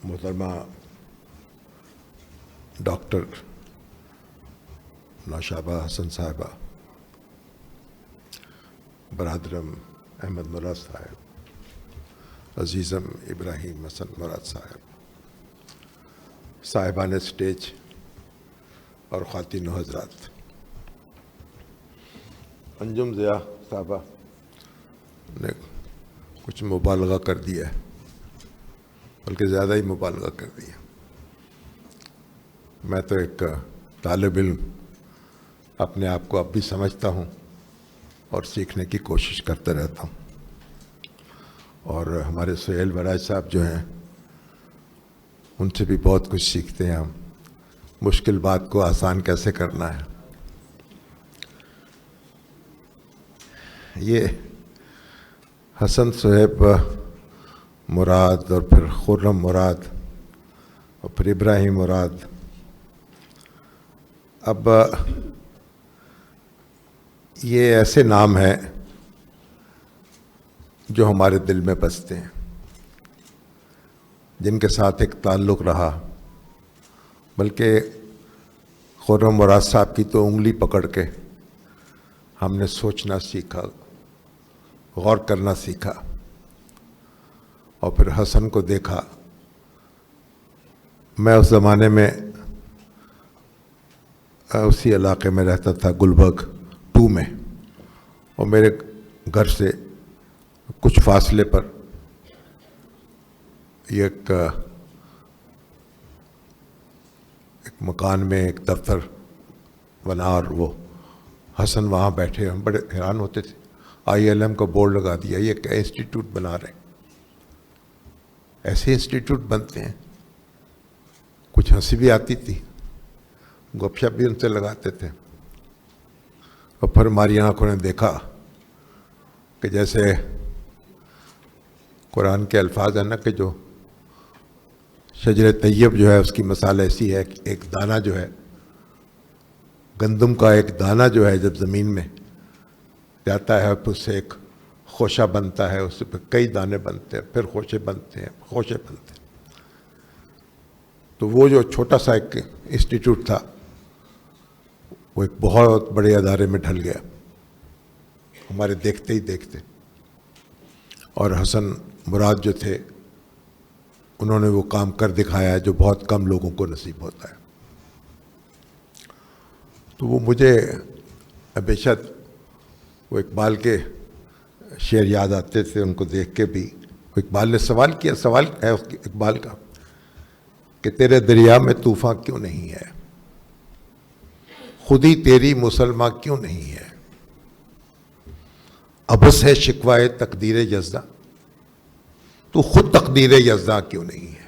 محترمہ ڈاکٹر نوشابہ حسن صاحبہ، برادرم احمد مراد صاحب، عزیزم ابراہیم حسن مراد صاحب، صاحبان اسٹیج اور خواتین و حضرات، انجم ضیاء صاحبہ نے کچھ مبالغہ کر دیا ہے، بلکہ زیادہ ہی مبالغہ کر دیا۔ میں تو ایک طالب علم اپنے آپ کو اب بھی سمجھتا ہوں اور سیکھنے کی کوشش کرتا رہتا ہوں، اور ہمارے سہیل وراج صاحب جو ہیں ان سے بھی بہت کچھ سیکھتے ہیں ہم، مشکل بات کو آسان کیسے کرنا ہے۔ یہ حسن صہیب مراد اور پھر خرم مراد اور پھر ابراہیم مراد، اب یہ ایسے نام ہیں جو ہمارے دل میں بستے ہیں، جن کے ساتھ ایک تعلق رہا، بلکہ خرم مراد صاحب کی تو انگلی پکڑ کے ہم نے سوچنا سیکھا، غور کرنا سیکھا، اور پھر حسن کو دیکھا۔ میں اس زمانے میں اسی علاقے میں رہتا تھا، گلبرگ 2 میں، اور میرے گھر سے کچھ فاصلے پر ایک مکان میں ایک دفتر بنا، اور وہ حسن وہاں بیٹھے، ہم بڑے حیران ہوتے تھے۔ ILM کا بورڈ لگا دیا، یہ کیا انسٹیٹیوٹ بنا رہے ہیں؟ ایسے انسٹیٹیوٹ بنتے ہیں؟ کچھ ہنسی بھی آتی تھی، گپ شپ بھی ان سے لگاتے تھے، اور پھر ہماری آنکھوں نے دیکھا کہ جیسے قرآن کے الفاظ ہیں نا کہ جو شجر طیب جو ہے اس کی مثال ایسی ہے کہ ایک دانہ جو ہے، گندم کا ایک دانہ جو ہے جب زمین میں جاتا ہے تو اس سے ایک خوشہ بنتا ہے، اس سے پھر کئی دانے بنتے ہیں، پھر خوشے بنتے ہیں، خوشے بنتے ہیں۔ تو وہ جو چھوٹا سا ایک انسٹیٹیوٹ تھا وہ ایک بہت بڑے ادارے میں ڈھل گیا ہمارے دیکھتے ہی دیکھتے، اور حسن مراد جو تھے انہوں نے وہ کام کر دکھایا ہے جو بہت کم لوگوں کو نصیب ہوتا ہے۔ تو وہ مجھے ہمیشہ وہ اقبال کے شعر یاد آتے تھے، ان کو دیکھ کے بھی۔ اقبال نے سوال کیا، سوال ہے اقبال کا کہ تیرے دریا میں طوفاں کیوں نہیں ہے، خودی تیری مسلمہ کیوں نہیں ہے، ابس ہے شکوائے تقدیر یزداں، تو خود تقدیر یزداں کیوں نہیں ہے۔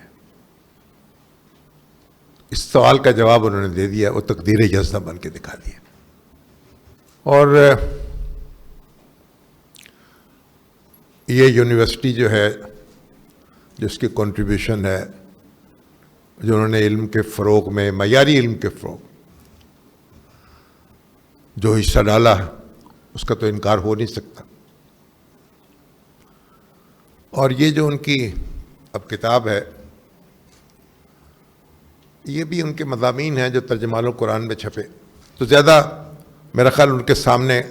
اس سوال کا جواب انہوں نے دے دیا، وہ تقدیر یزداں بن کے دکھا دیا۔ اور یہ یونیورسٹی جو ہے، جس کی کنٹریبیوشن ہے، جو انہوں نے علم کے فروغ میں، معیاری علم کے فروغ جو حصہ ڈالا ہے، اس کا تو انکار ہو نہیں سکتا۔ اور یہ جو ان کی اب کتاب ہے، یہ بھی ان کے مضامین ہیں جو ترجمان القرآن میں چھپے، تو زیادہ میرا خیال ان کے سامنے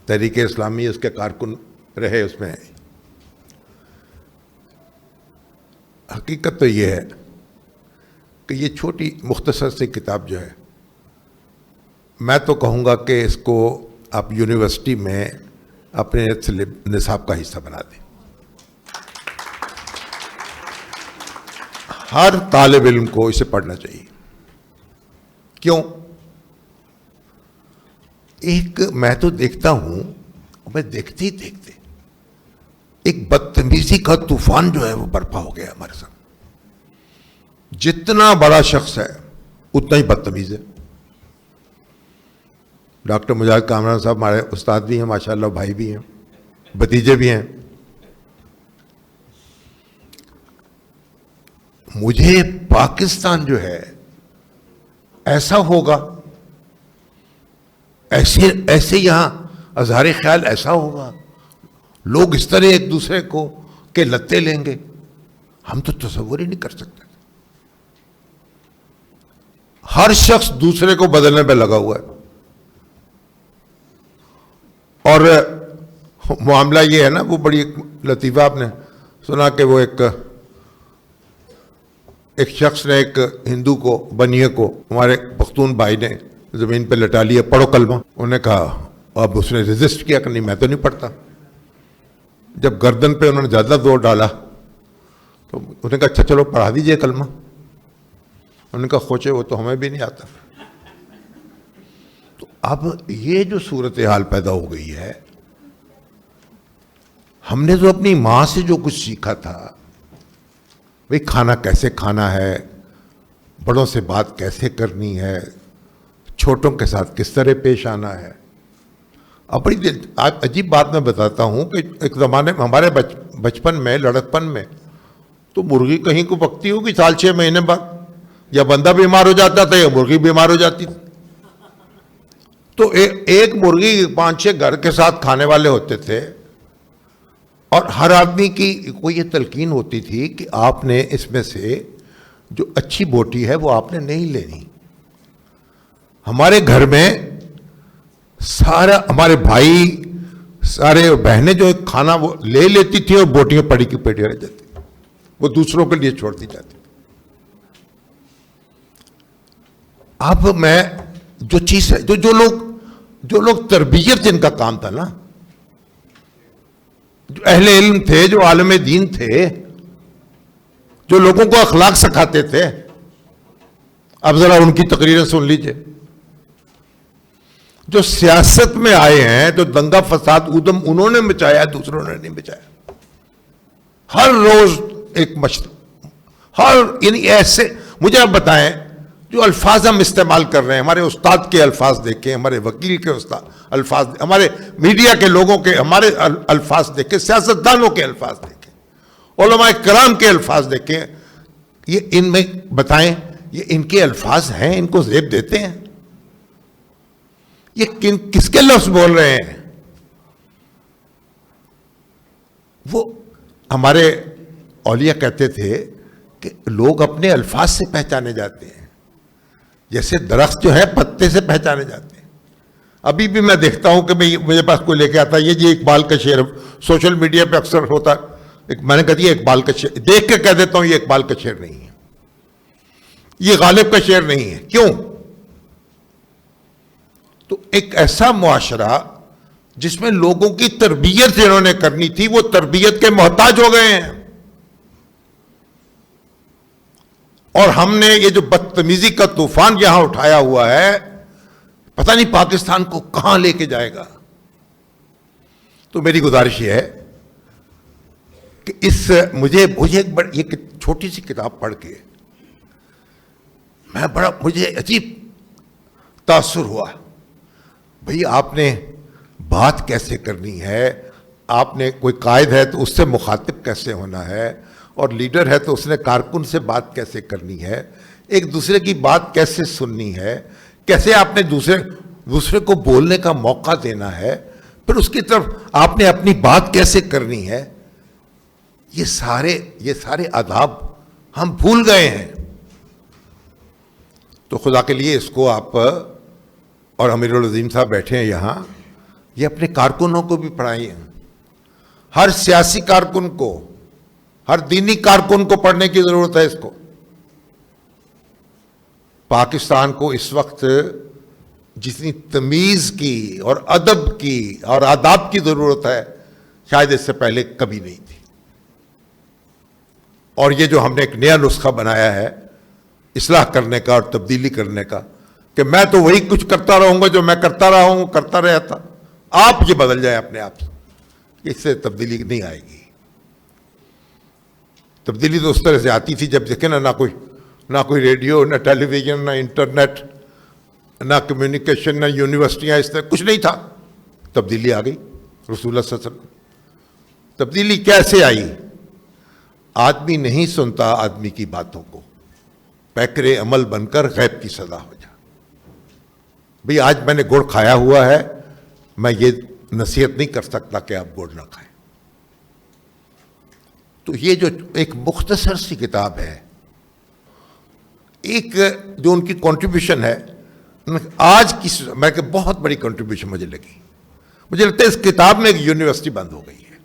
تحریک اسلامی اس کے کارکن رہے اس میں۔ حقیقت تو یہ ہے کہ یہ چھوٹی مختصر سی کتاب جو ہے، میں تو کہوں گا کہ اس کو آپ یونیورسٹی میں اپنے نصاب کا حصہ بنا دیں۔ ہر طالب علم کو اسے پڑھنا چاہیے۔ کیوں؟ ایک میں تو دیکھتا ہوں، میں دیکھتے ہی دیکھتے ایک بدتمیزی کا طوفان جو ہے وہ برپا ہو گیا ہمارے ساتھ۔ جتنا بڑا شخص ہے اتنا ہی بدتمیز ہے۔ ڈاکٹر مجاہد کامران صاحب ہمارے استاد بھی ہیں، ماشاءاللہ بھائی بھی ہیں، بھتیجے بھی ہیں۔ مجھے پاکستان جو ہے ایسا ہوگا، ایسے یہاں اظہار خیال ایسا ہوگا، لوگ اس طرح ایک دوسرے کو کے لتے لیں گے، ہم تو تصور ہی نہیں کر سکتے. ہر شخص دوسرے کو بدلنے پہ لگا ہوا ہے. اور معاملہ یہ ہے نا, وہ بڑی لطیفہ آپ نے سنا کہ وہ ایک شخص نے ایک ہندو کو, بنیے کو, ہمارے پختون بھائی نے زمین پہ لٹا لیا, پڑھو کلمہ. انہوں نے کہا, اب اس نے ریزسٹ کیا کہ نہیں میں تو نہیں پڑھتا. جب گردن پہ انہوں نے زیادہ زور ڈالا تو انہوں نے کہا اچھا چلو پڑھا دیجئے کلمہ. انہوں نے کہا خوچے وہ تو ہمیں بھی نہیں آتا. تو اب یہ جو صورتحال پیدا ہو گئی ہے, ہم نے تو اپنی ماں سے جو کچھ سیکھا تھا, بھئی کھانا کیسے کھانا ہے, بڑوں سے بات کیسے کرنی ہے, چھوٹوں کے ساتھ کس طرح پیش آنا ہے. اب بڑی عجیب بات میں بتاتا ہوں کہ ایک زمانے میں ہمارے بچپن میں, لڑکپن میں, تو مرغی کہیں کو پکتی ہوگی 6 مہینے بعد, یا بندہ بیمار ہو جاتا تھا یا مرغی بیمار ہو جاتی تھی. تو ایک مرغی 5-6 گھر کے ساتھ کھانے والے ہوتے تھے, اور ہر آدمی کی کوئی یہ تلقین ہوتی تھی کہ آپ نے اس میں سے جو اچھی بوٹی ہے وہ آپ نے نہیں لینی. ہمارے گھر میں سارا, ہمارے بھائی سارے بہنیں جو کھانا وہ لے لیتی تھی اور بوٹیاں پڑی کی پڑی رہ جاتی, وہ دوسروں کے لیے چھوڑ دی جاتی. اب میں جو چیز ہے, جو لوگ تربیت جن کا کام تھا نا, جو اہل علم تھے, جو عالم دین تھے, جو لوگوں کو اخلاق سکھاتے تھے, اب ذرا ان کی تقریریں سن لیجئے. جو سیاست میں آئے ہیں, جو دنگا فساد ادھم انہوں نے مچایا, دوسروں نے نہیں مچایا. ہر روز ایک یعنی ایسے, مجھے آپ بتائیں جو الفاظ ہم استعمال کر رہے ہیں, ہمارے استاد کے الفاظ دیکھیں, ہمارے وکیل کے الفاظ, ہمارے میڈیا کے لوگوں کے ہمارے الفاظ دیکھیں, سیاستدانوں کے الفاظ دیکھیں, علماء کرام کے الفاظ دیکھیں, یہ ان میں بتائیں یہ ان کے الفاظ ہیں, ان کو زیب دیتے ہیں؟ یہ کس کے لفظ بول رہے ہیں؟ وہ ہمارے اولیاء کہتے تھے کہ لوگ اپنے الفاظ سے پہچانے جاتے ہیں, جیسے درخت جو ہے پتے سے پہچانے جاتے ہیں. ابھی بھی میں دیکھتا ہوں کہ میرے پاس کوئی لے کے آتا ہے, یہ جی اقبال کا شعر, سوشل میڈیا پہ اکثر ہوتا ہے, میں نے کہا یہ اقبال کا شعر, دیکھ کے کہہ دیتا ہوں یہ اقبال کا شعر نہیں ہے, یہ غالب کا شعر نہیں ہے. کیوں؟ تو ایک ایسا معاشرہ جس میں لوگوں کی تربیت جنہوں نے کرنی تھی وہ تربیت کے محتاج ہو گئے ہیں, اور ہم نے یہ جو بدتمیزی کا طوفان یہاں اٹھایا ہوا ہے, پتہ نہیں پاکستان کو کہاں لے کے جائے گا. تو میری گزارش یہ ہے کہ مجھے ایک چھوٹی سی کتاب پڑھ کے مجھے عجیب تاثر ہوا. بھئی آپ نے بات کیسے کرنی ہے, آپ نے کوئی قائد ہے تو اس سے مخاطب کیسے ہونا ہے, اور لیڈر ہے تو اس نے کارکن سے بات کیسے کرنی ہے, ایک دوسرے کی بات کیسے سننی ہے, کیسے آپ نے دوسرے کو بولنے کا موقع دینا ہے, پھر اس کی طرف آپ نے اپنی بات کیسے کرنی ہے. یہ سارے آداب ہم بھول گئے ہیں. تو خدا کے لیے اس کو آپ, اور امیر العظیم صاحب بیٹھے ہیں یہاں, یہ اپنے کارکنوں کو بھی پڑھائیں. ہر سیاسی کارکن کو, ہر دینی کارکن کو پڑھنے کی ضرورت ہے اس کو. پاکستان کو اس وقت جتنی تمیز کی اور ادب کی اور آداب کی ضرورت ہے شاید اس سے پہلے کبھی نہیں تھی. اور یہ جو ہم نے ایک نیا نسخہ بنایا ہے اصلاح کرنے کا اور تبدیلی کرنے کا, کہ میں تو وہی کچھ کرتا رہوں گا جو میں کرتا رہا ہوں, کرتا رہا تھا, آپ یہ بدل جائیں اپنے آپ سے, اس سے تبدیلی نہیں آئے گی. تبدیلی تو اس طرح سے آتی تھی جب دیکھیں نا, نہ کوئی ریڈیو, نہ ٹیلی ویژن, نہ انٹرنیٹ, نہ کمیونیکیشن, نہ یونیورسٹیاں, اس طرح کچھ نہیں تھا. تبدیلی آ گئی رسول اللہ صلی اللہ علیہ وسلم. تبدیلی کیسے آئی؟ آدمی نہیں سنتا آدمی کی باتوں کو, پیکرے عمل بن کر غیب کی سزا ہو جا. بھئی آج میں نے گڑ کھایا ہوا ہے, میں یہ نصیحت نہیں کر سکتا کہ آپ گڑ نہ کھائیں. تو یہ جو ایک مختصر سی کتاب ہے، ایک جو ان کی کنٹریبیوشن ہے آج کی، میں کہ بہت بڑی کنٹریبیوشن مجھے لگی. مجھے لگتا ہے اس کتاب میں ایک یونیورسٹی بند ہو گئی ہے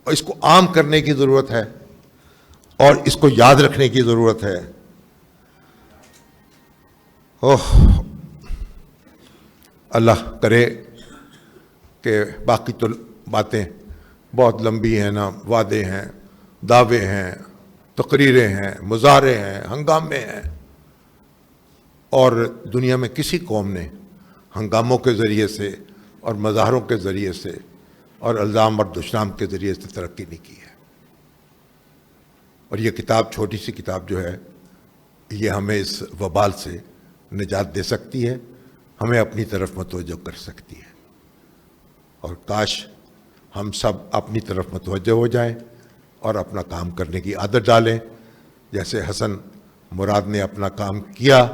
اور اس کو عام کرنے کی ضرورت ہے اور اس کو یاد رکھنے کی ضرورت ہے. اللہ کرے کہ باقی تو باتیں بہت لمبی ہیں نا، وعدے ہیں، دعوے ہیں، تقریریں ہیں، مظاہرے ہیں، ہنگامے ہیں، اور دنیا میں کسی قوم نے ہنگاموں کے ذریعے سے اور مظاہروں کے ذریعے سے اور الزام اور دشنام کے ذریعے سے ترقی نہیں کی ہے. اور یہ کتاب، چھوٹی سی کتاب جو ہے، یہ ہمیں اس وبال سے نجات دے سکتی ہے، ہمیں اپنی طرف متوجہ کر سکتی ہے. اور کاش ہم سب اپنی طرف متوجہ ہو جائیں اور اپنا کام کرنے کی عادت ڈالیں، جیسے حسن مراد نے اپنا کام کیا،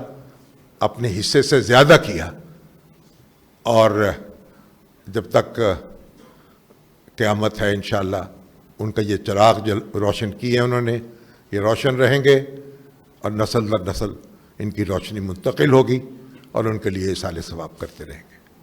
اپنے حصے سے زیادہ کیا، اور جب تک قیامت ہے انشاءاللہ ان کا یہ چراغ جو روشن کی ہے انہوں نے، یہ روشن رہیں گے اور نسل در نسل ان کی روشنی منتقل ہوگی اور ان کے لیے اصالِ ثواب کرتے رہیں گے.